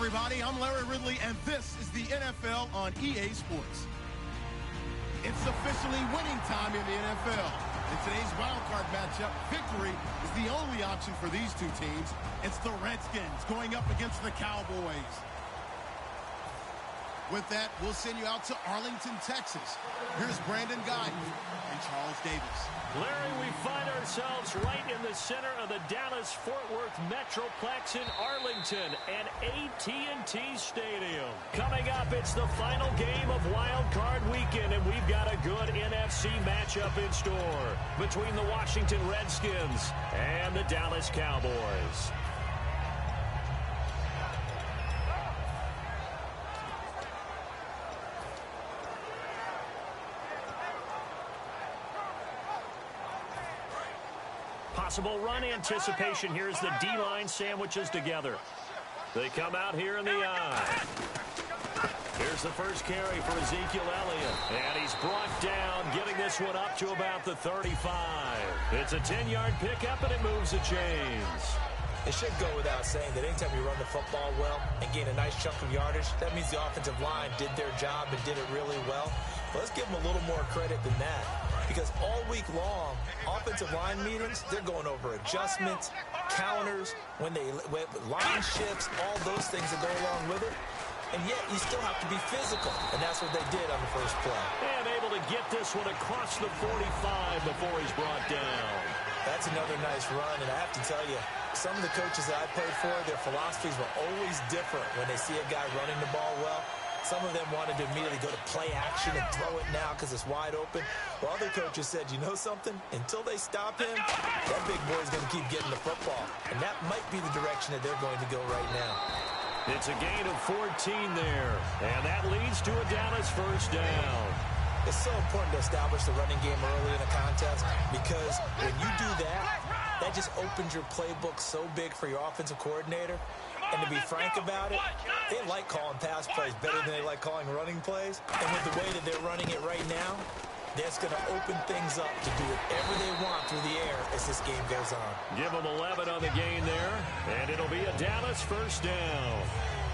everybody, I'm Larry Ridley, and this is the NFL on EA Sports. It's officially winning time in the NFL. In today's wildcard matchup, victory is the only option for these two teams. It's the Redskins going up against the Cowboys. With that, we'll send you out to Arlington, Texas. Here's Brandon Guy and Charles Davis. Larry, we find ourselves right in the center of the Dallas-Fort Worth Metroplex in Arlington and AT&T Stadium. Coming up, it's the final game of Wild Card Weekend, and we've got a good NFC matchup in store between the Washington Redskins and the Dallas Cowboys. Possible run anticipation here as the D-line sandwiches together. They come out here in the eye. Here's the first carry for Ezekiel Elliott. And he's brought down, getting this one up to about the 35. It's a 10-yard pickup, and it moves the chains. It should go without saying that anytime you run the football well and gain a nice chunk of yardage, that means the offensive line did their job and did it really well. But let's give them a little more credit than that. Because all week long, offensive line meetings, they're going over adjustments, counters, when line shifts, all those things that go along with it. And yet, you still have to be physical. And that's what they did on the first play. And able to get this one across the 45 before he's brought down. That's another nice run. And I have to tell you, some of the coaches that I played for, their philosophies were always different when they see a guy running the ball well. Some of them wanted to immediately go to play action and throw it now because it's wide open. While other coaches said, you know something? Until they stop him, that big boy's going to keep getting the football. And that might be the direction that they're going to go right now. It's a gain of 14 there. And that leads to a Dallas first down. It's so important to establish the running game early in a contest because when you do that, that just opens your playbook so big for your offensive coordinator. And to be frank about it, they like calling pass plays better than they like calling running plays. And with the way that they're running it right now, that's going to open things up to do whatever they want through the air as this game goes on. Give them 11 on the gain there, and it'll be a Dallas first down.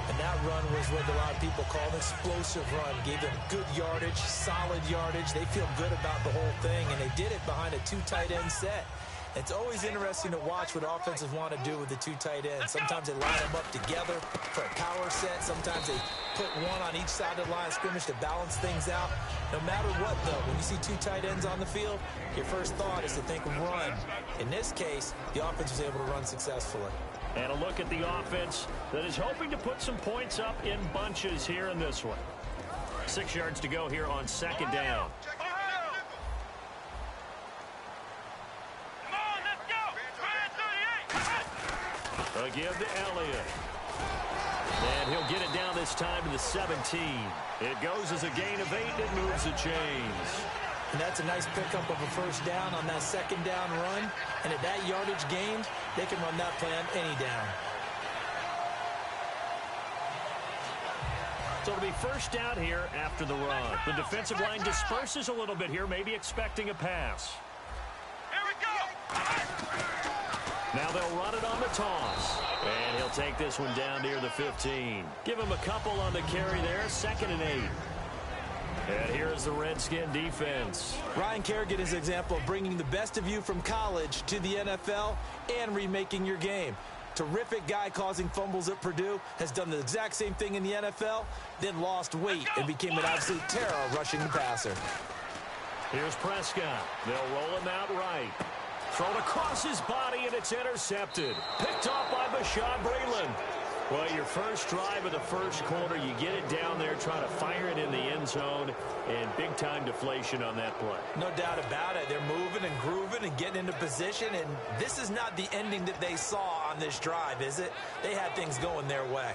And that run was what a lot of people call an explosive run. Gave them good yardage, solid yardage. They feel good about the whole thing, and they did it behind a two tight end set. It's always interesting to watch what offenses want to do with the two tight ends. Sometimes they line them up together for a power set. Sometimes they put one on each side of the line of scrimmage to balance things out. No matter what, though, when you see two tight ends on the field, your first thought is to think run. In this case, the offense was able to run successfully. And a look at the offense that is hoping to put some points up in bunches here in this one. 6 yards to go here on second down. A give to Elliott. And he'll get it down this time to the 17. It goes as a gain of 8, and it moves the chains. And that's a nice pickup of a first down on that second down run. And at that yardage gained, they can run that play on any down. So it'll be first down here after the run. The defensive line disperses a little bit here, maybe expecting a pass. Here we go! Now they'll run it on the toss. And he'll take this one down near the 15. Give him a couple on the carry there, 2nd and 8. And here's the Redskin defense. Ryan Kerrigan is an example of bringing the best of you from college to the NFL and remaking your game. Terrific guy causing fumbles at Purdue, has done the exact same thing in the NFL, then lost weight and became an absolute terror rushing the passer. Here's Prescott. They'll roll him out right. Thrown across his body, and it's intercepted. Picked off by Bashaud Breeland. Well, your first drive of the first quarter, you get it down there, try to fire it in the end zone, and big-time deflation on that play. No doubt about it. They're moving and grooving and getting into position, and this is not the ending that they saw on this drive, is it? They had things going their way.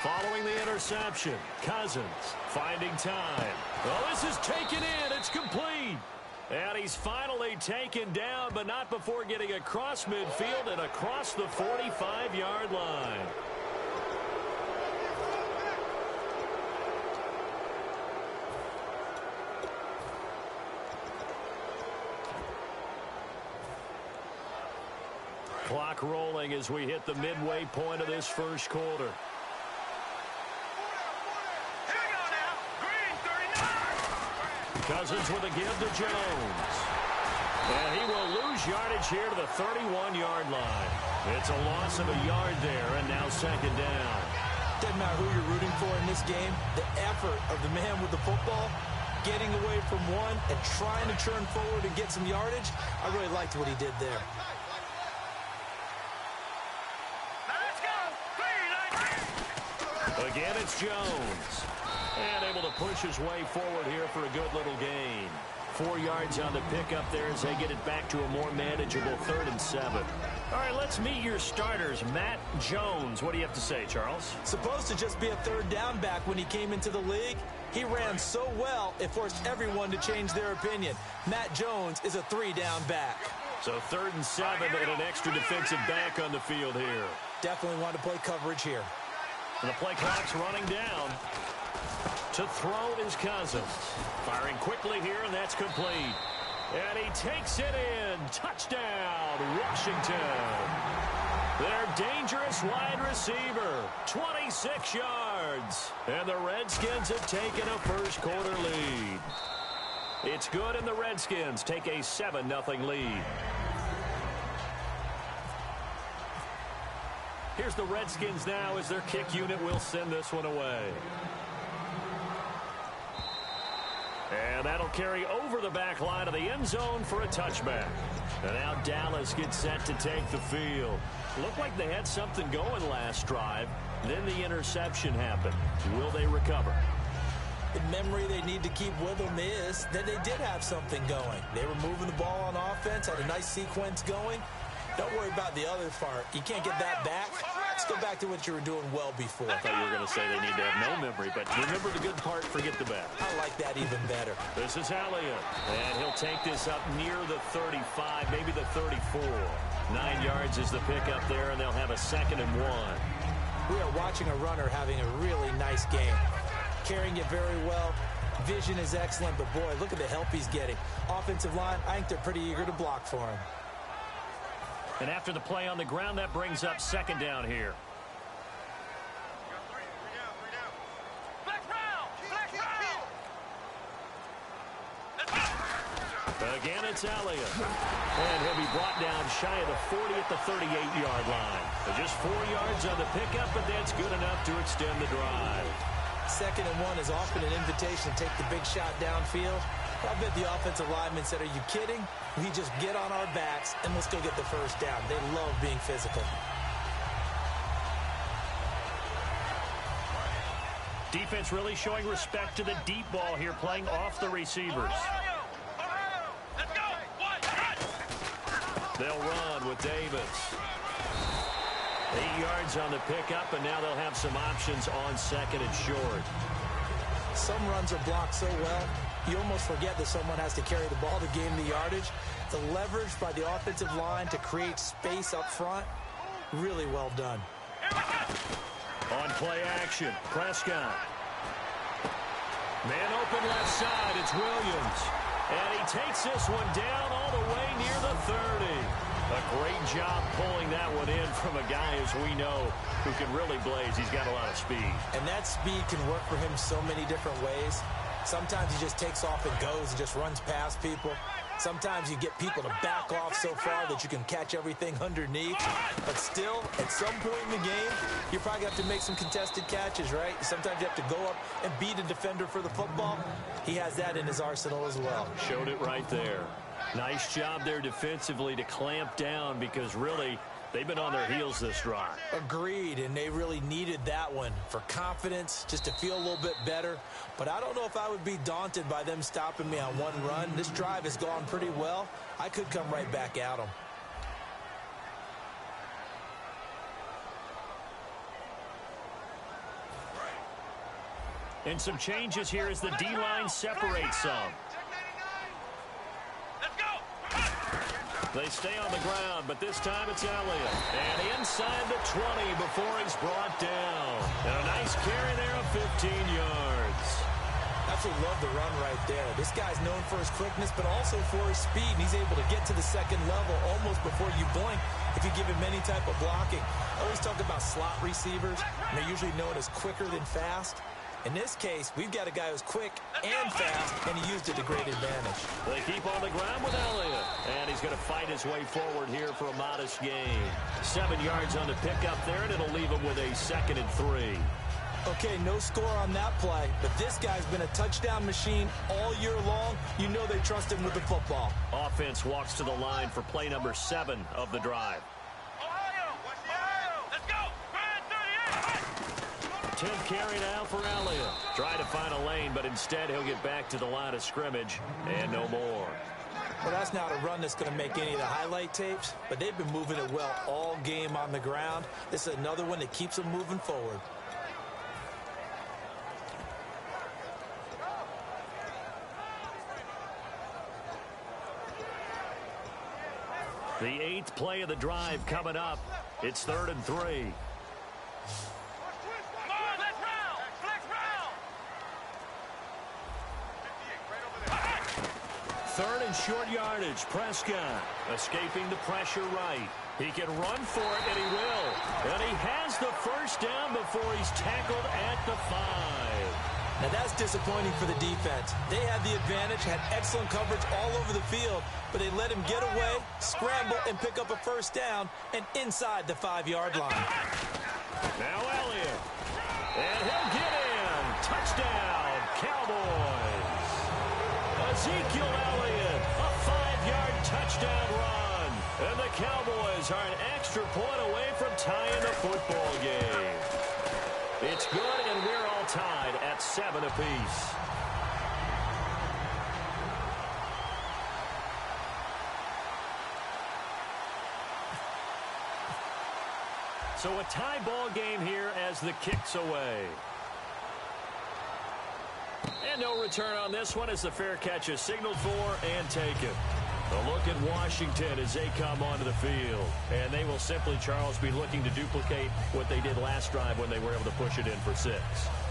Following the interception, Cousins finding time. Well, this is taken in. It's complete. And he's finally taken down, but not before getting across midfield and across the 45-yard line. Clock rolling as we hit the midway point of this first quarter. Here we go now. Green, 39. Cousins with a give to Jones. And he will lose yardage here to the 31-yard line. It's a loss of a yard there, and now second down. Doesn't matter who you're rooting for in this game. The effort of the man with the football, getting away from one and trying to turn forward and get some yardage, I really liked what he did there. Now let's go. Green, Again, it's Jones. And able to push his way forward here for a good little gain. 4 yards on the pickup there as they get it back to a more manageable 3rd and 7. All right, let's meet your starters. Matt Jones. What do you have to say, Charles? Supposed to just be a 3rd down back when he came into the league. He ran so well, it forced everyone to change their opinion. Matt Jones is a 3-down back. So 3rd and 7 and an extra defensive back on the field here. Definitely want to play coverage here. And the play clock's running down. To throw is Cousins. Firing quickly here, and that's complete. And he takes it in. Touchdown, Washington. Their dangerous wide receiver, 26 yards. And the Redskins have taken a first quarter lead. It's good, and the Redskins take a 7-0 lead. Here's the Redskins now as their kick unit will send this one away. And that'll carry over the back line of the end zone for a touchback. And now Dallas gets set to take the field. Looked like they had something going last drive. Then the interception happened. Will they recover? The memory they need to keep with them is that they did have something going. They were moving the ball on offense, had a nice sequence going. Don't worry about the other part. You can't get that back. Let's go back to what you were doing well before. I thought you were going to say they need to have no memory, but remember the good part, forget the bad. I like that even better. This is Elliott, and he'll take this up near the 35, maybe the 34. 9 yards is the pickup there, and they'll have a 2nd and 1. We are watching a runner having a really nice game. Carrying it very well. Vision is excellent, but boy, look at the help he's getting. Offensive line, I think they're pretty eager to block for him. And after the play on the ground, that brings up 2nd down here. Again, it's Elliott. And he'll be brought down shy of the 40 at the 38-yard line. So just 4 yards on the pickup, but that's good enough to extend the drive. 2nd and 1 is often an invitation to take the big shot downfield. I bet the offensive lineman said, are you kidding? We just get on our backs and let's go get the first down. They love being physical. Defense really showing respect to the deep ball here, playing off the receivers. They'll run with Davis. 8 yards on the pickup, and now they'll have some options on 2nd and short. Some runs are blocked so well, you almost forget that someone has to carry the ball to gain the yardage. The leverage by the offensive line to create space up front, really well done. On play action, Prescott. Man open left side, it's Williams. And he takes this one down all the way near the 30. A great job pulling that one in from a guy, as we know, who can really blaze. He's got a lot of speed. And that speed can work for him so many different ways. Sometimes he just takes off and goes and just runs past people. Sometimes you get people to back off so far that you can catch everything underneath. But still, at some point in the game, you probably have to make some contested catches, right? Sometimes you have to go up and beat a defender for the football. He has that in his arsenal as well. Showed it right there. Nice job there defensively to clamp down, because really they've been on their heels this drive. Agreed, and they really needed that one for confidence, just to feel a little bit better. But I don't know if I would be daunted by them stopping me on one run. This drive has gone pretty well. I could come right back at them. And some changes here as the D-line separates some. They stay on the ground, but this time it's Elliott. And inside the 20 before he's brought down. And a nice carry there of 15 yards. Absolutely love the run right there. This guy's known for his quickness, but also for his speed. And he's able to get to the second level almost before you blink. If if you give him any type of blocking. I always talk about slot receivers, and they're usually known as quicker than fast. In this case, we've got a guy who's quick and fast, and he used it to great advantage. They keep on the ground with Elliott, and he's going to fight his way forward here for a modest gain. 7 yards on the pickup there, and it'll leave him with a 2nd and 3. Okay, no score on that play, but this guy's been a touchdown machine all year long. You know they trust him with the football. Offense walks to the line for play number 7 of the drive. Let's go. 10th carry now for Elliott. Trying to find a lane, but instead he'll get back to the line of scrimmage and no more. Well, that's not a run that's going to make any of the highlight tapes, but they've been moving it well all game on the ground. This is another one that keeps them moving forward. The 8th play of the drive coming up. It's 3rd and 3. Come on, let's round. Flex round. 3rd and short yardage. Prescott escaping the pressure right. He can run for it, and he will. And he has the first down before he's tackled at the 5. Now that's disappointing for the defense. They had the advantage, had excellent coverage all over the field, but they let him get away, scramble, and pick up a first down, and inside the 5-yard line. Now Elliott. And he'll get in. Touchdown, Cowboys. Ezekiel Elliott, a 5-yard touchdown run. And the Cowboys are an extra point away from tying the football game. It's good, and we're all tied at 7 apiece. So a tie ball game here as the kick's away. And no return on this one as the fair catch is signaled for and taken. A look at Washington as they come onto the field. And they will simply, Charles, be looking to duplicate what they did last drive when they were able to push it in for 6.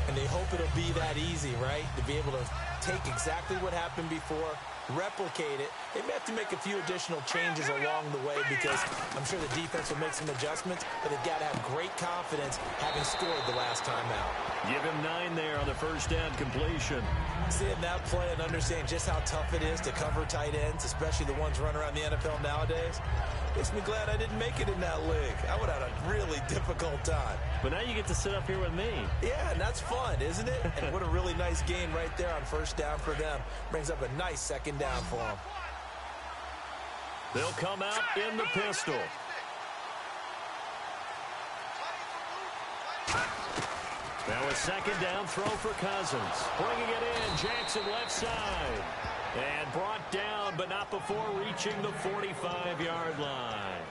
And they hope it'll be that easy, right? To be able to take exactly what happened before, replicate it. They may have to make a few additional changes along the way because I'm sure the defense will make some adjustments, but they've got to have great confidence having scored the last time out. Give him 9 there on the first down completion. Seeing that play and understanding just how tough it is to cover tight ends, especially the ones running around the NFL nowadays, makes me glad I didn't make it in that league. I would have had a really difficult time. But now you get to sit up here with me. Yeah, and that's fun, isn't it? And what a really nice gain right there on first down for them. Brings up a nice 2nd down for them. They'll come out in the pistol. Now a 2nd down throw for Cousins. Bringing it in, Jackson left side. And brought down, but not before reaching the 45-yard line.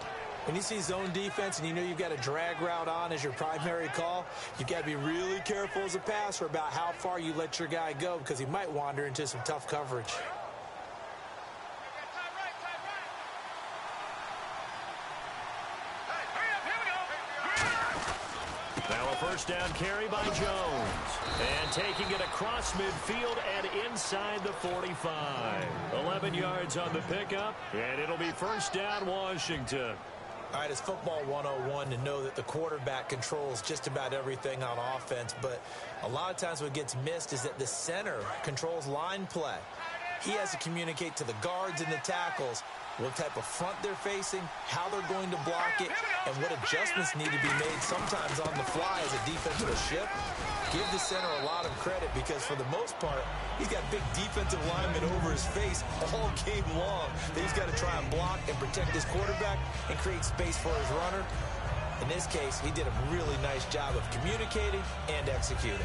When you see zone defense and you know you've got a drag route on as your primary call, you've got to be really careful as a passer about how far you let your guy go because he might wander into some tough coverage. Now a first down carry by Jones. And taking it across midfield and inside the 45. 11 yards on the pickup, and it'll be first down Washington. All right, it's football 101 to know that the quarterback controls just about everything on offense, but a lot of times what gets missed is that the center controls line play. He has to communicate to the guards and the tackles what type of front they're facing, how they're going to block it, and what adjustments need to be made sometimes on the fly as a defensive shift. Give the center a lot of credit because for the most part, he's got big defensive linemen over his face all game long. He's got to try and block and protect his quarterback and create space for his runner. In this case, he did a really nice job of communicating and executing.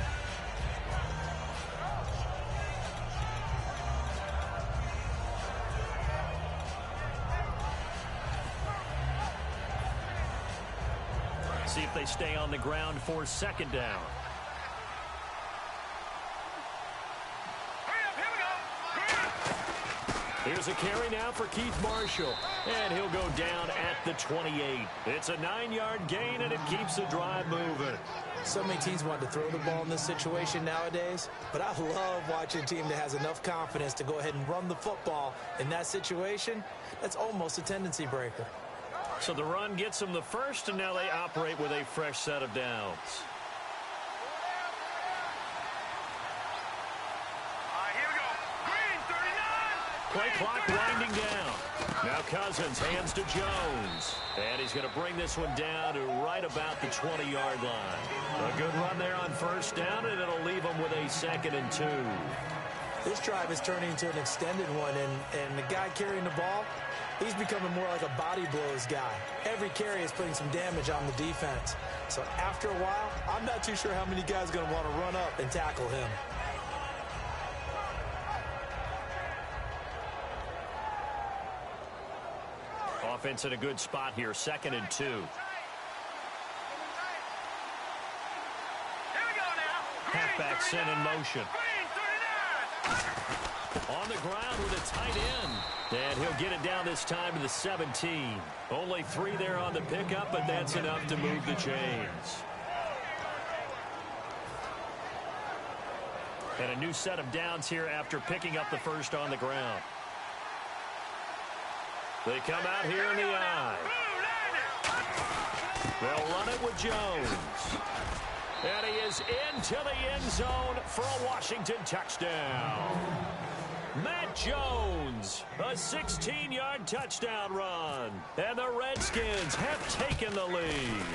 See if they stay on the ground for 2nd down. Here's a carry now for Keith Marshall, and he'll go down at the 28. It's a 9-yard gain, and it keeps the drive moving. So many teams want to throw the ball in this situation nowadays, but I love watching a team that has enough confidence to go ahead and run the football in that situation. That's almost a tendency breaker. So the run gets them the first, and now they operate with a fresh set of downs. Here we go. Green 39. Play clock winding down. Now Cousins hands to Jones. And he's going to bring this one down to right about the 20-yard line. A good run there on first down, and it'll leave them with a 2nd and 2. This drive is turning into an extended one, and the guy carrying the ball, he's becoming more like a body blows guy. Every carry is putting some damage on the defense. So after a while, I'm not too sure how many guys are going to want to run up and tackle him. Offense in a good spot here, 2nd and 2. Here we go now. Halfback sent in motion. Green 39. On the ground with a tight end. And he'll get it down this time to the 17. Only 3 there on the pickup, but that's enough to move the chains. And a new set of downs here after picking up the first on the ground. They come out here in the eye. They'll run it with Jones. And he is into the end zone for a Washington touchdown. Matt Jones, a 16-yard touchdown run. And the Redskins have taken the lead.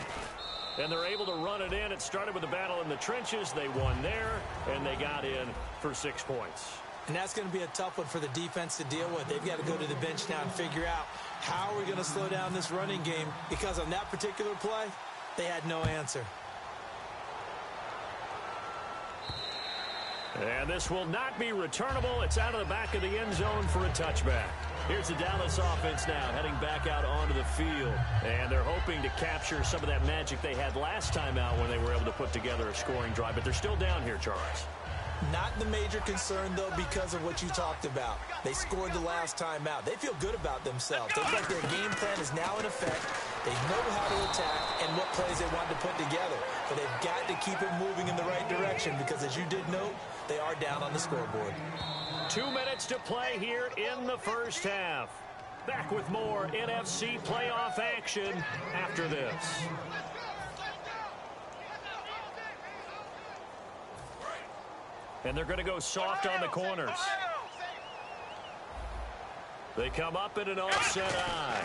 And they're able to run it in. It started with a battle in the trenches. They won there, and they got in for 6 points. And that's going to be a tough one for the defense to deal with. They've got to go to the bench now and figure out how are we going to slow down this running game, because on that particular play, they had no answer. And this will not be returnable. It's out of the back of the end zone for a touchback. Here's the Dallas offense now heading back out onto the field. And they're hoping to capture some of that magic they had last time out when they were able to put together a scoring drive. But they're still down here, Charles. Not the major concern, though, because of what you talked about. They scored the last time out. They feel good about themselves. Looks like their game plan is now in effect. They know how to attack and what plays they want to put together. But they've got to keep it moving in the right direction because, as you did note, they are down on the scoreboard. 2 minutes to play here in the first half. Back with more NFC playoff action after this. And they're going to go soft on the corners. They come up in an offset eye.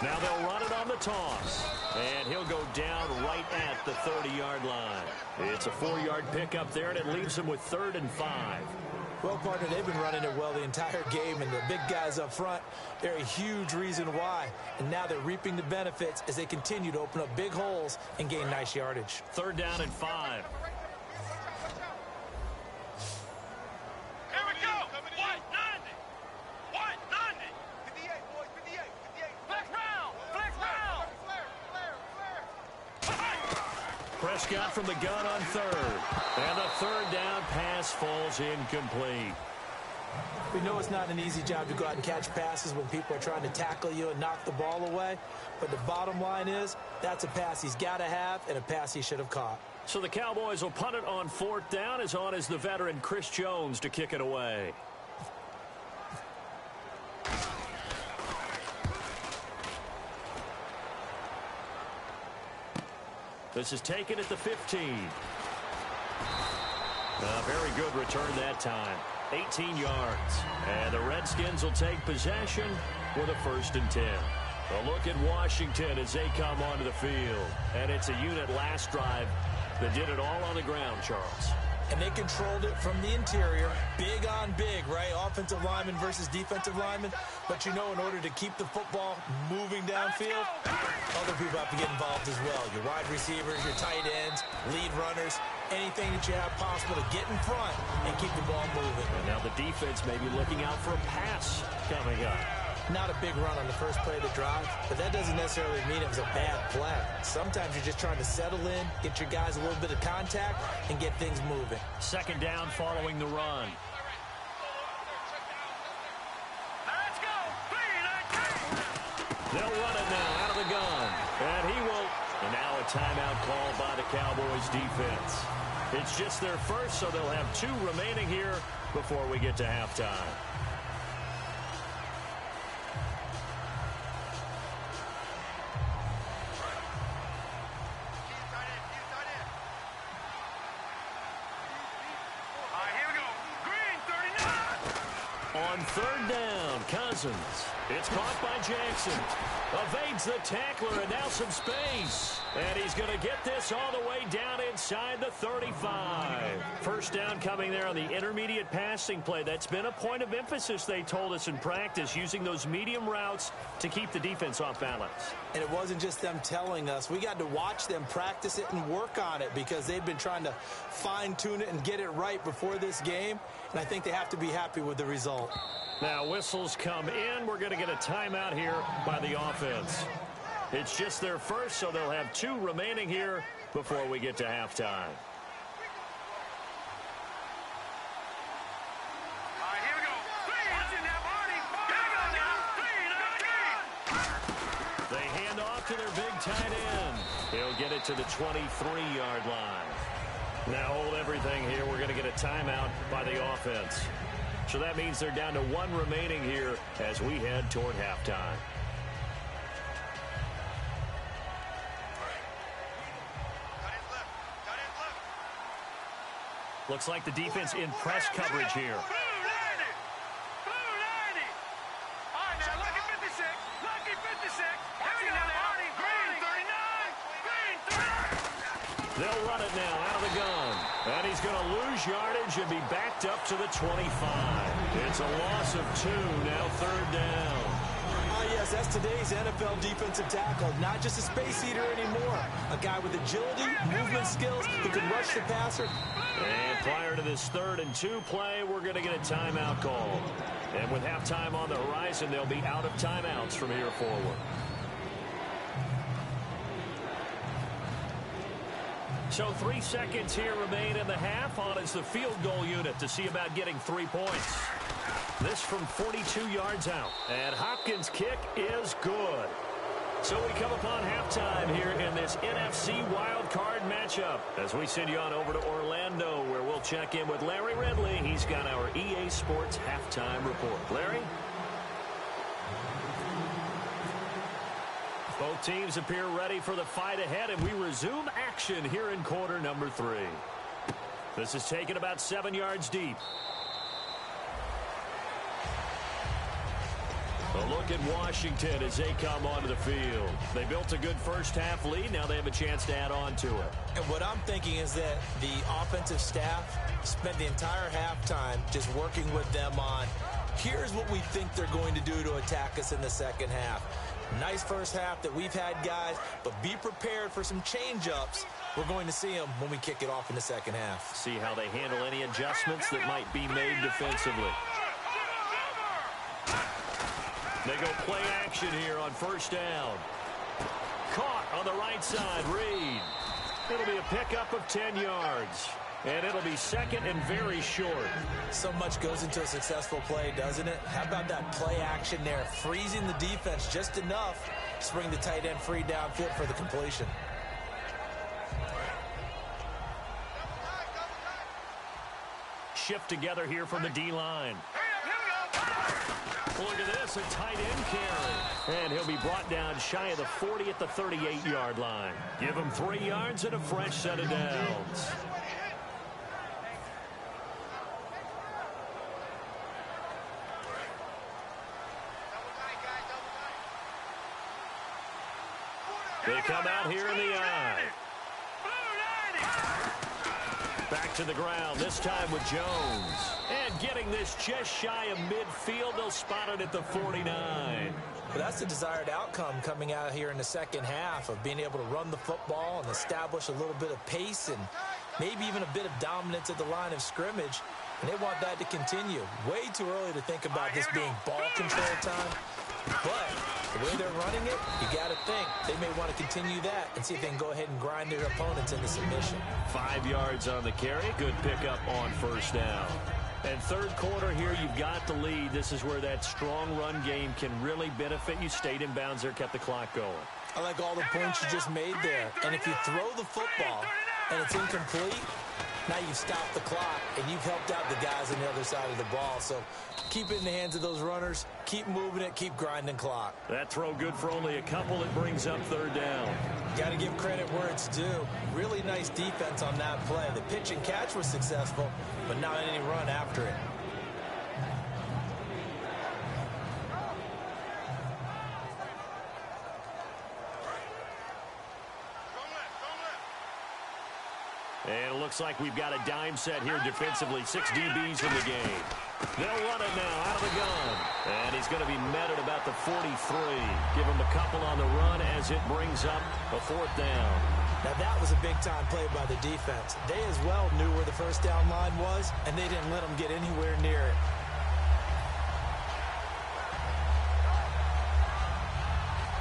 Now they'll run it on the toss. And he'll go down right at the 30-yard line. It's a 4-yard pickup there, and it leaves them with 3rd and 5. Well, partner, they've been running it well the entire game, and the big guys up front, they're a huge reason why. And now they're reaping the benefits as they continue to open up big holes and gain nice yardage. 3rd down and 5. Prescott from the gun on 3rd. And the 3rd down pass falls incomplete. We know it's not an easy job to go out and catch passes when people are trying to tackle you and knock the ball away. But the bottom line is, that's a pass he's got to have and a pass he should have caught. So the Cowboys will punt it on 4th down. As on is the veteran Chris Jones to kick it away. This is taken at the 15. A very good return that time. 18 yards. And the Redskins will take possession with a 1st and 10. A look at Washington as they come onto the field. And it's a unit last drive that did it all on the ground, Charles. And they controlled it from the interior. Big on big, right? Offensive lineman versus defensive lineman. But you know, in order to keep the football moving downfield, other people have to get involved as well. Your wide receivers, your tight ends, lead runners, anything that you have possible to get in front and keep the ball moving. And now the defense may be looking out for a pass coming up. Not a big run on the first play of the drive, but that doesn't necessarily mean it was a bad play. Sometimes you're just trying to settle in, get your guys a little bit of contact, and get things moving. 2nd down following the run. Let's go. They'll run it now out of the gun. And he will. And now a timeout called by the Cowboys defense. It's just their first, so they'll have 2 remaining here before we get to halftime. On third down, Cousins. It's caught by Jackson. Evades the tackler, and now some space. And he's going to get this all the way down inside the 35. First down coming there on the intermediate passing play. That's been a point of emphasis, they told us in practice, using those medium routes to keep the defense off balance. And it wasn't just them telling us. We got to watch them practice it and work on it because they've been trying to fine-tune it and get it right before this game. And I think they have to be happy with the result. Now whistles come in. We're going to get a timeout here by the offense. It's just their first, so they'll have 2 remaining here before we get to halftime. They hand off to their big tight end. He'll get it to the 23-yard line. Now hold everything here. We're going to get a timeout by the offense. So that means they're down to 1 remaining here as we head toward halftime. Looks like the defense in press coverage here. They'll run it now out of the gun. And he's going to lose yardage and be backed up to the 25. It's a loss of 2, now third down. Yes, that's today's NFL defensive tackle. Not just a space eater anymore. A guy with agility, movement skills, who can rush the passer. And prior to this 3rd and 2 play, we're going to get a timeout call. And with halftime on the horizon, they'll be out of timeouts from here forward. So 3 seconds here remain in the half. On is the field goal unit to see about getting 3 points. This from 42 yards out. And Hopkins' kick is good. So we come upon halftime here in this NFC wildcard matchup as we send you on over to Orlando, where we'll check in with Larry Ridley. He's got our EA Sports halftime report. Larry? Both teams appear ready for the fight ahead, and we resume action here in quarter number 3. This is taken about 7 yards deep. A look at Washington as they come onto the field. They built a good first-half lead. Now they have a chance to add on to it. And what I'm thinking is that the offensive staff spent the entire halftime just working with them on, here's what we think they're going to do to attack us in the second half. Nice first half that we've had, guys, but be prepared for some change-ups. We're going to see them when we kick it off in the second half. See how they handle any adjustments that might be made defensively. They go play action here on first down. Caught on the right side, Reed. It'll be a pickup of 10 yards. And it'll be second and very short. So much goes into a successful play, doesn't it? How about that play action there? Freezing the defense just enough to bring the tight end free downfield for the completion. Shift together here from the D-line. Look at this, a tight end carry. And he'll be brought down shy of the 40 at the 38-yard line. Give him 3 yards and a fresh set of downs. They come out here in the eye. Back to the ground, this time with Jones. And getting this just shy of midfield, they'll spot it at the 49. But that's the desired outcome coming out here in the second half of being able to run the football and establish a little bit of pace and maybe even a bit of dominance at the line of scrimmage. And they want that to continue. Way too early to think about this being ball control time. But the way they're running it, you got to think they may want to continue that and see if they can go ahead and grind their opponents into submission. 5 yards on the carry. Good pickup on first down. And third quarter here, you've got the lead. This is where that strong run game can really benefit you. Stayed in bounds there, kept the clock going. I like all the points you just made there. And if you throw the football and it's incomplete, now you've stopped the clock and you've helped out the guys on the other side of the ball. So keep it in the hands of those runners. Keep moving it. Keep grinding clock. That throw good for only a couple. It brings up third down. Got to give credit where it's due. Really nice defense on that play. The pitch and catch was successful, but not any run after it. And it looks like we've got a dime set here defensively. 6 DBs in the game. They'll run it now out of the gun. And he's going to be met at about the 43. Give him a couple on the run as it brings up a 4th down. Now that was a big-time play by the defense. They as well knew where the first down line was, and they didn't let them get anywhere near it.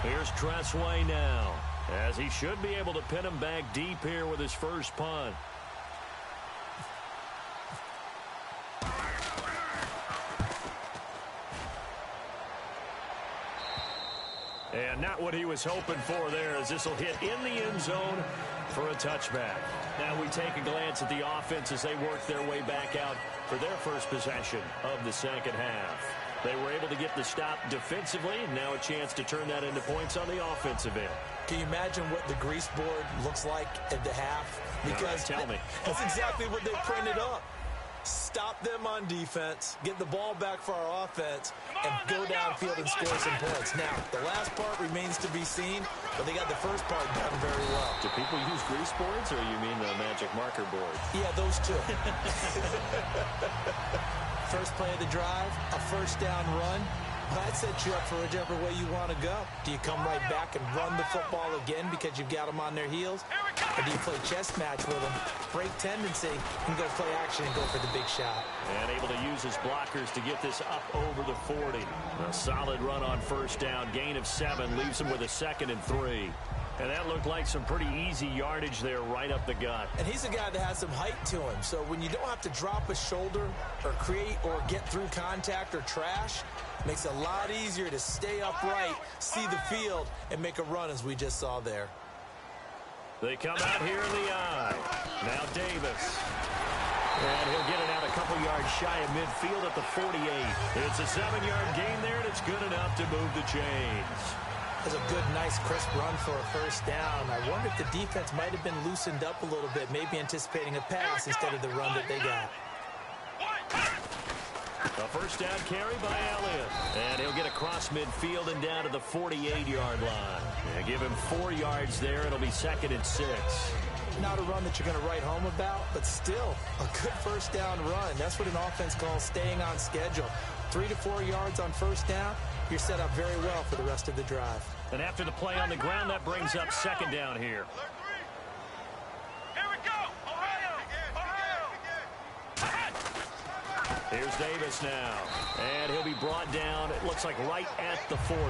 Here's Tressway now, as he should be able to pin him back deep here with his first punt. And not what he was hoping for there, as this will hit in the end zone for a touchback. Now we take a glance at the offense as they work their way back out for their first possession of the second half. They were able to get the stop defensively, and now a chance to turn that into points on the offensive end. Can you imagine what the grease board looks like at the half? Because tell me. That's exactly what they printed up. Stop them on defense, get the ball back for our offense, and go downfield and score some points. Now, the last part remains to be seen, but they got the first part done very well. Do people use grease boards, or you mean the magic marker board? Yeah, those two. First play of the drive, a first down run. That sets you up for whichever way you want to go. Do you come right back and run the football again because you've got them on their heels? Or do you play chess match with them, break tendency, and go play action and go for the big shot? And able to use his blockers to get this up over the 40. A solid run on first down. Gain of 7 leaves him with a 2nd and 3. And that looked like some pretty easy yardage there right up the gut. And he's a guy that has some height to him. So when you don't have to drop a shoulder or create or get through contact or trash, it makes it a lot easier to stay upright, see the field, and make a run as we just saw there. They come out here in the eye. Now Davis. And he'll get it out a couple yards shy of midfield at the 48. It's a 7-yard gain there, and it's good enough to move the chains. That's a good, nice, crisp run for a first down. I wonder if the defense might have been loosened up a little bit, maybe anticipating a pass instead of the run that they got. A first down carry by Elliott. And he'll get across midfield and down to the 48-yard line. And give him 4 yards there. It'll be 2nd and 6. Not a run that you're going to write home about, but still a good first down run. That's what an offense calls staying on schedule. 3 to 4 yards on first down. You're set up very well for the rest of the drive. And after the play on the ground, that brings up 2nd down here. Here we go! Ohio! Here's Davis now. And he'll be brought down, it looks like right at the 40.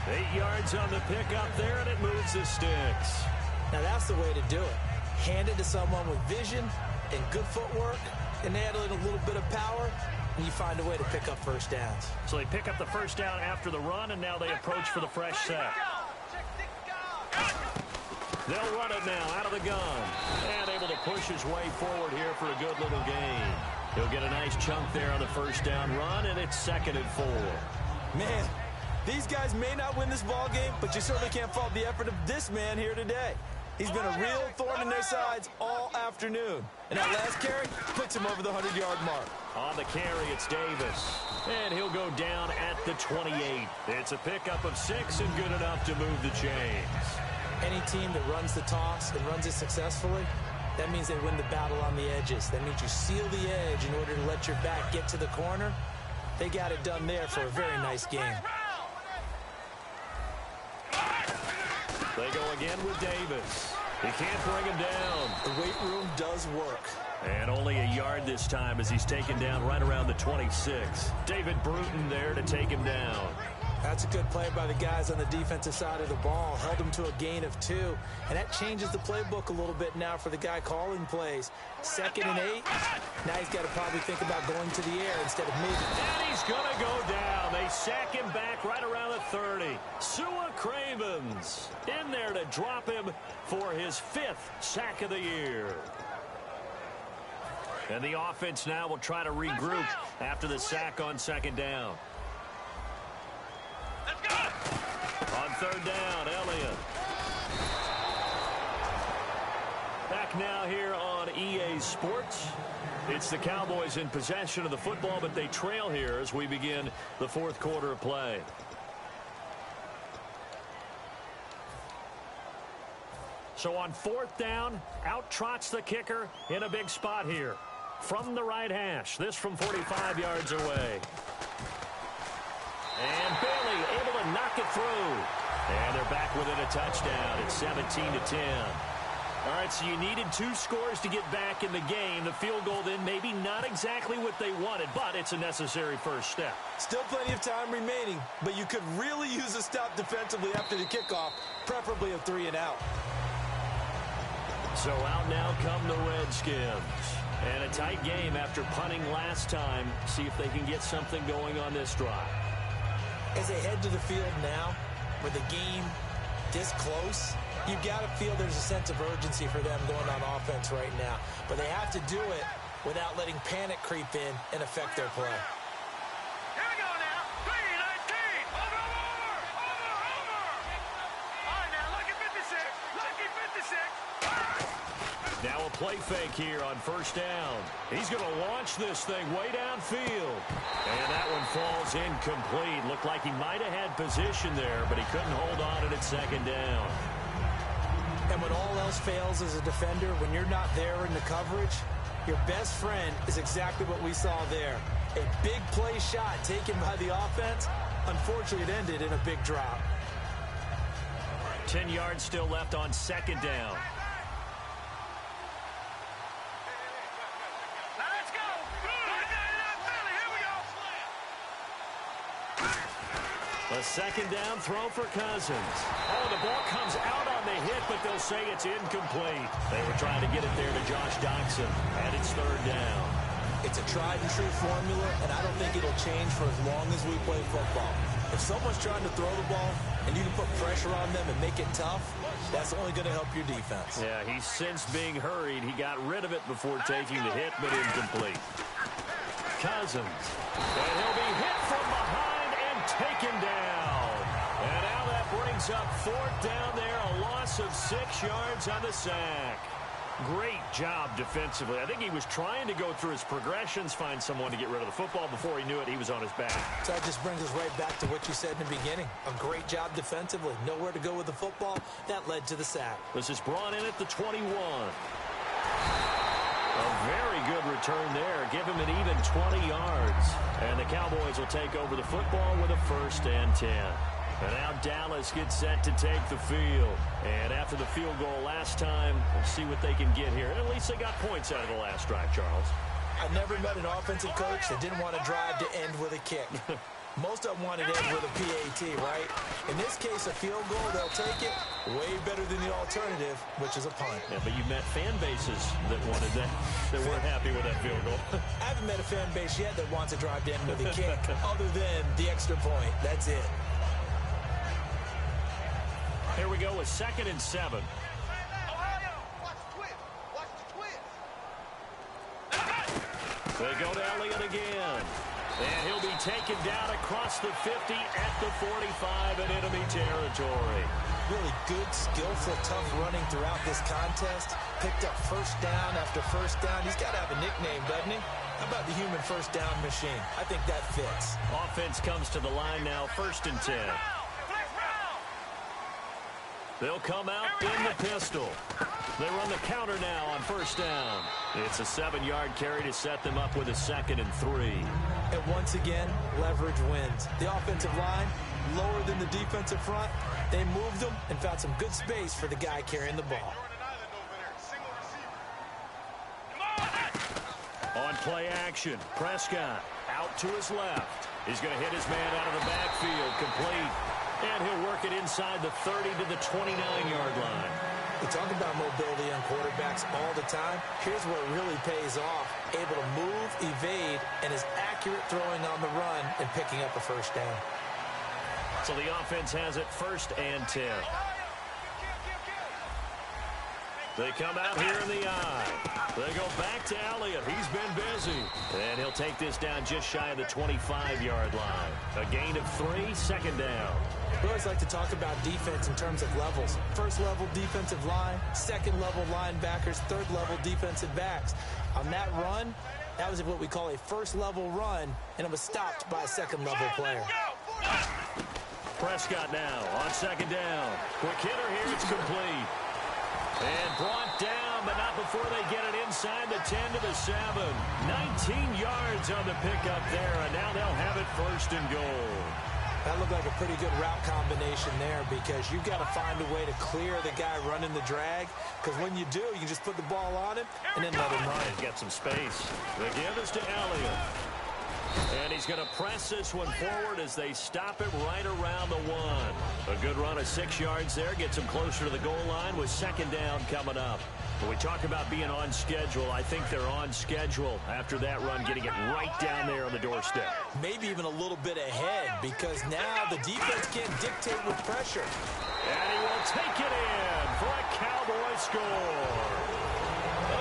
8 yards on the pickup there, and it moves the sticks. Now that's the way to do it. Hand it to someone with vision and good footwork, and add a little bit of power, and you find a way to pick up first downs. So they pick up the first down after the run, and now they approach for the fresh set. They'll run it now out of the gun. And able to push his way forward here for a good little gain. He'll get a nice chunk there on the first down run, and it's 2nd and 4. Man, these guys may not win this ball game, but you certainly can't fault the effort of this man here today. He's been a real thorn in their sides all afternoon. And that last carry puts him over the 100-yard mark. On the carry, it's Davis. And he'll go down at the 28. It's a pickup of 6 and good enough to move the chains. Any team that runs the toss and runs it successfully, that means they win the battle on the edges. That means you seal the edge in order to let your back get to the corner. They got it done there for a very nice game. They go again with Davis. He can't bring him down. The weight room does work. And only a yard this time as he's taken down right around the 26. David Bruton there to take him down. That's a good play by the guys on the defensive side of the ball. Held him to a gain of 2. And that changes the playbook a little bit now for the guy calling plays. 2nd and 8. Now he's got to probably think about going to the air instead of moving. And he's going to go down. They sack him back right around the 30. Sua Cravens in there to drop him for his 5th sack of the year. And the offense now will try to regroup after the sack on 2nd down. On 3rd down, Elliott. Back now here on EA Sports. It's the Cowboys in possession of the football, but they trail here as we begin the 4th quarter of play. So on 4th down, out trots the kicker in a big spot here. From the right hash, this from 45 yards away. And Bailey able to knock it through. And they're back within a touchdown. It's 17-10. All right, so you needed 2 scores to get back in the game. The field goal then maybe not exactly what they wanted, but it's a necessary first step. Still plenty of time remaining, but you could really use a stop defensively after the kickoff, preferably a 3 and out. So out now come the Redskins. And a tight game after punting last time. See if they can get something going on this drive. As they head to the field now, with the game this close, you've got to feel there's a sense of urgency for them going on offense right now. But they have to do it without letting panic creep in and affect their play. Here we go now. 3-19. Over. All right, now, lucky 56. Lucky 56. Now a play fake here on 1st down. He's going to launch this thing way downfield. And that one falls incomplete. Looked like he might have had position there, but he couldn't hold on at 2nd down. And when all else fails as a defender, when you're not there in the coverage, your best friend is exactly what we saw there. A big play shot taken by the offense. Unfortunately, it ended in a big drop. 10 yards still left on 2nd down. Now let's go. Here we go. A 2nd down throw for Cousins. Oh, the ball comes out on the hit, but they'll say it's incomplete. They were trying to get it there to Josh Doctson, and it's 3rd down. It's a tried-and-true formula, and I don't think it'll change for as long as we play football. If someone's trying to throw the ball and you can put pressure on them and make it tough, that's only going to help your defense. Yeah, he's since being hurried. He got rid of it before taking the hit, but incomplete. Cousins. And he'll be hit from behind and taken down. And now that brings up 4th down there, a loss of 6 yards on the sack. Great job defensively. I think he was trying to go through his progressions, find someone to get rid of the football. Before he knew it, he was on his back. So that just brings us right back to what you said in the beginning. A great job defensively. Nowhere to go with the football. That led to the sack. This is brought in at the 21. A very good return there. Give him an even 20 yards. And the Cowboys will take over the football with a 1st and 10. And now Dallas gets set to take the field. And after the field goal last time, we'll see what they can get here. At least they got points out of the last drive, Charles. I never met an offensive coach that didn't want to drive to end with a kick. Most of them wanted to end with a PAT, right? In this case, a field goal, they'll take it. Way better than the alternative, which is a punt. Yeah, but you met fan bases that wanted that, that weren't happy with that field goal. I haven't met a fan base yet that wants to drive to end with a kick, other than the extra point. That's it. Here we go with 2nd and 7. They go to Elliott again. And he'll be taken down across the 50 at the 45 in enemy territory. Really good, skillful, tough running throughout this contest. Picked up 1st down after 1st down. He's got to have a nickname, doesn't he? How about the human 1st down machine? I think that fits. Offense comes to the line now, 1st and 10. They'll come out in the pistol. They run the counter now on 1st down. It's a 7-yard carry to set them up with a 2nd and 3. And once again, leverage wins. The offensive line, lower than the defensive front. They moved them and found some good space for the guy carrying the ball. On play action, Prescott out to his left. He's going to hit his man out of the backfield, complete. And he'll work it inside the 30 to the 29-yard line. We talk about mobility on quarterbacks all the time. Here's where it really pays off. Able to move, evade, and is accurate throwing on the run and picking up a 1st down. So the offense has it 1st and 10. They come out here in the eye. They go back to Elliott. He's been busy. And he'll take this down just shy of the 25-yard line. A gain of 3, 2nd down. We always like to talk about defense in terms of levels. 1st level defensive line, 2nd level linebackers, 3rd level defensive backs. On that run, that was what we call a 1st level run, and it was stopped by a 2nd level player. Prescott now on 2nd down. Quick hitter here, it's complete. And brought down, but not before they get it inside the 10 to the 7. 19 yards on the pickup there, and now they'll have it 1st and goal. That looked like a pretty good route combination there because you've got to find a way to clear the guy running the drag, because when you do, you can just put the ball on him and then let him run. He's got some space. The give is to Elliott. And he's going to press this one forward as they stop it right around the 1. A good run of 6 yards there. Gets him closer to the goal line with 2nd down coming up. When we talk about being on schedule, I think they're on schedule after that run, getting it right down there on the doorstep. Maybe even a little bit ahead because now the defense can't dictate with pressure. And he will take it in for a Cowboy score.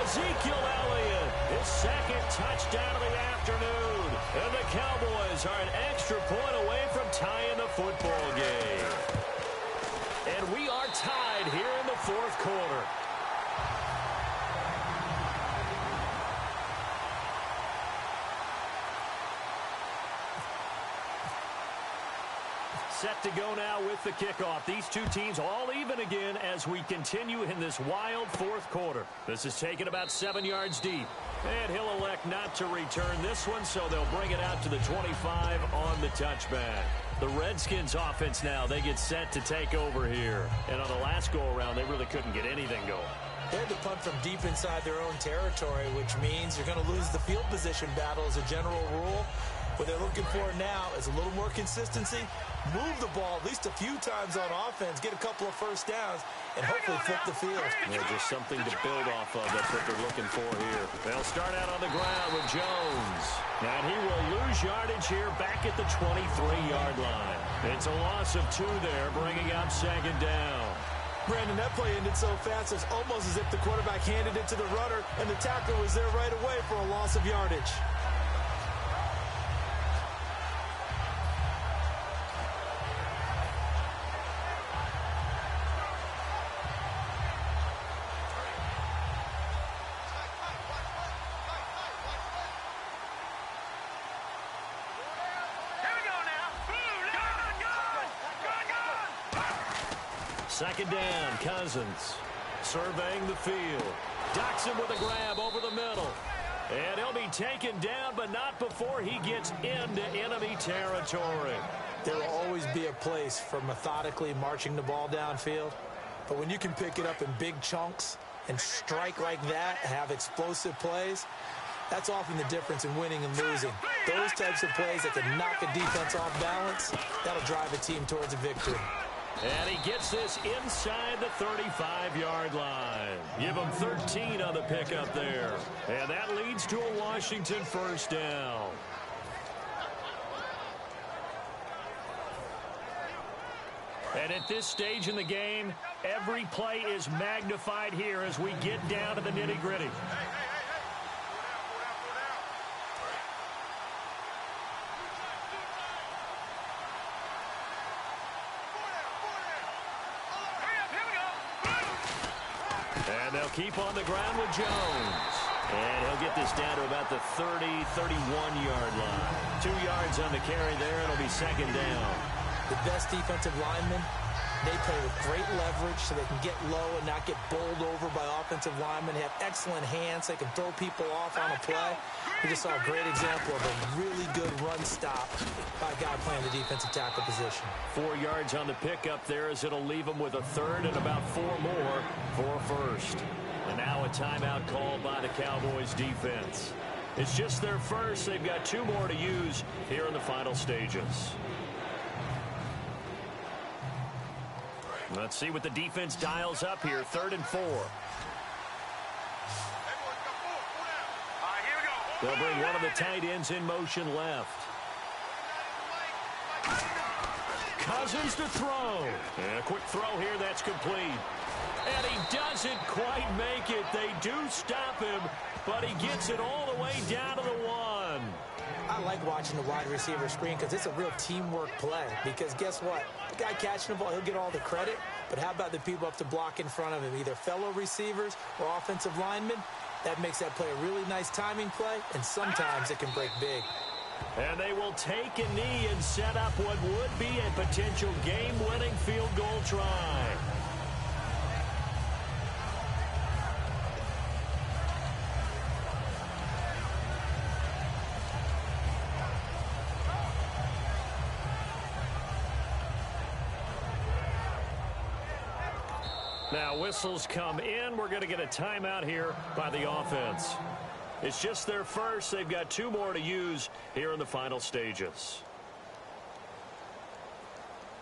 Ezekiel Elliott, his 2nd touchdown of the afternoon. And the Cowboys are an extra point away from tying the football game. And we are tied here in the 4th quarter. Set to go now with the kickoff. These two teams all even again as we continue in this wild 4th quarter. This is taken about 7 yards deep. And he'll elect not to return this one, so they'll bring it out to the 25 on the touchback. The Redskins offense now, they get set to take over here. And on the last go-around, they really couldn't get anything going. They had to punt from deep inside their own territory, which means you're going to lose the field position battle as a general rule. What they're looking for now is a little more consistency, move the ball at least a few times on offense, get a couple of 1st downs, and hopefully flip the field. Yeah, just something to build off of. That's what they're looking for here. They'll start out on the ground with Jones. And he will lose yardage here back at the 23-yard line. It's a loss of 2 there, bringing up 2nd down. Brandon, that play ended so fast, it's almost as if the quarterback handed it to the runner, and the tackler was there right away for a loss of yardage. Second down, Cousins surveying the field. Docks him with a grab over the middle. And he'll be taken down, but not before he gets into enemy territory. There will always be a place for methodically marching the ball downfield. But when you can pick it up in big chunks and strike like that, have explosive plays, that's often the difference in winning and losing. Those types of plays that can knock a defense off balance, that'll drive a team towards a victory. And he gets this inside the 35-yard line. Give him 13 on the pickup there. And that leads to a Washington 1st down. And at this stage in the game, every play is magnified here as we get down to the nitty-gritty. And they'll keep on the ground with Jones. And he'll get this down to about the 31-yard line. 2 yards on the carry there. It'll be 2nd down. The best defensive linemen, they play with great leverage so they can get low and not get bowled over by offensive linemen. They have excellent hands. They can throw people off on a play. We just saw a great example of a really good run stop by a guy playing the defensive tackle position. 4 yards on the pickup there as it'll leave them with a 3rd and about 4 more for a 1st. And now a timeout called by the Cowboys defense. It's just their 1st. They've got 2 more to use here in the final stages. Let's see what the defense dials up here. 3rd and 4. They'll bring one of the tight ends in motion left. Cousins to throw. And a quick throw here that's complete. And he doesn't quite make it. They do stop him, but he gets it all the way down to the 1. I like watching the wide receiver screen because it's a real teamwork play. Because guess what? The guy catching the ball, he'll get all the credit. But how about the people up to block in front of him, either fellow receivers or offensive linemen? That makes that play a really nice timing play, and sometimes it can break big. And they will take a knee and set up what would be a potential game-winning field goal try. Now whistles come in. We're going to get a timeout here by the offense. It's just their first. They've got 2 more to use here in the final stages.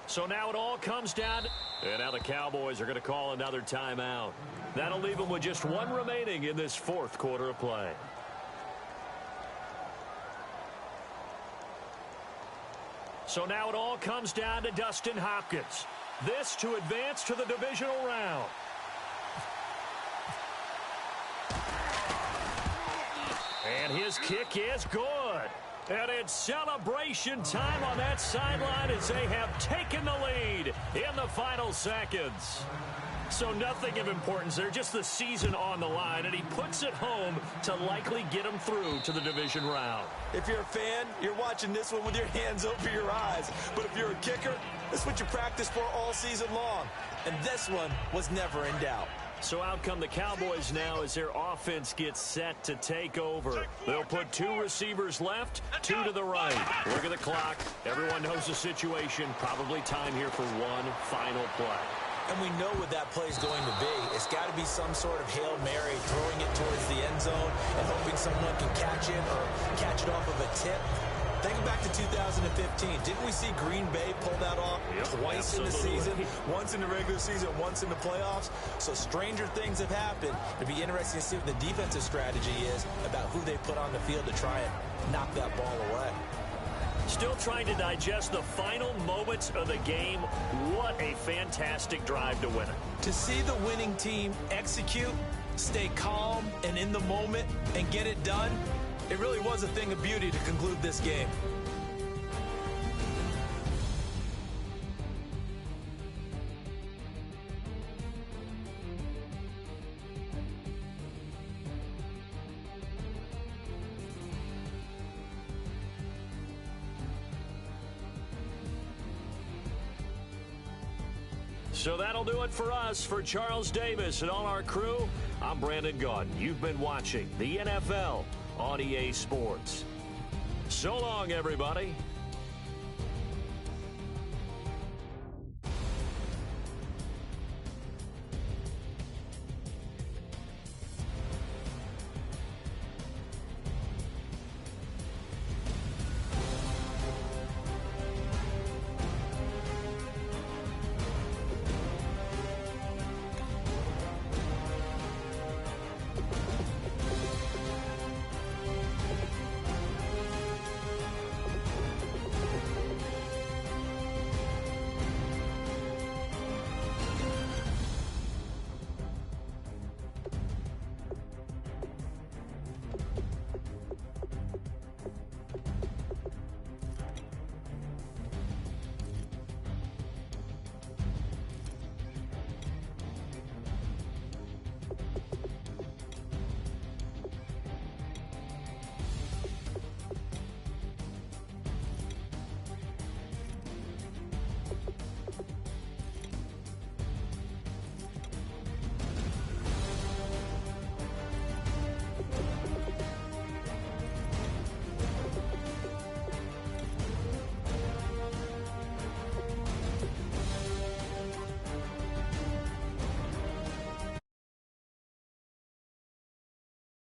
So now it all comes down. And now the Cowboys are going to call another timeout. That'll leave them with just 1 remaining in this 4th quarter of play. So now it all comes down to Dustin Hopkins. This to advance to the divisional round. And his kick is good. And it's celebration time on that sideline as they have taken the lead in the final seconds. So nothing of importance there, just the season on the line, and he puts it home to likely get him through to the division round. If you're a fan, you're watching this one with your hands over your eyes. But if you're a kicker, this is what you practice for all season long. And this one was never in doubt. So out come the Cowboys now as their offense gets set to take over. They'll put 2 receivers left, 2 to the right. Look at the clock. Everyone knows the situation. Probably time here for one final play. And we know what that play is going to be. It's got to be some sort of Hail Mary, throwing it towards the end zone and hoping someone can catch it or catch it off of a tip. Thinking back to 2015, didn't we see Green Bay pull that off twice in the season? Once in the regular season, once in the playoffs. So stranger things have happened. It'd be interesting to see what the defensive strategy is about who they put on the field to try and knock that ball away. Still trying to digest the final moments of the game. What a fantastic drive to win it. To see the winning team execute, stay calm and in the moment and get it done, it really was a thing of beauty to conclude this game. So that'll do it for us. For Charles Davis and all our crew, I'm Brandon Gaudin. You've been watching the NFL on EA Sports. So long, everybody.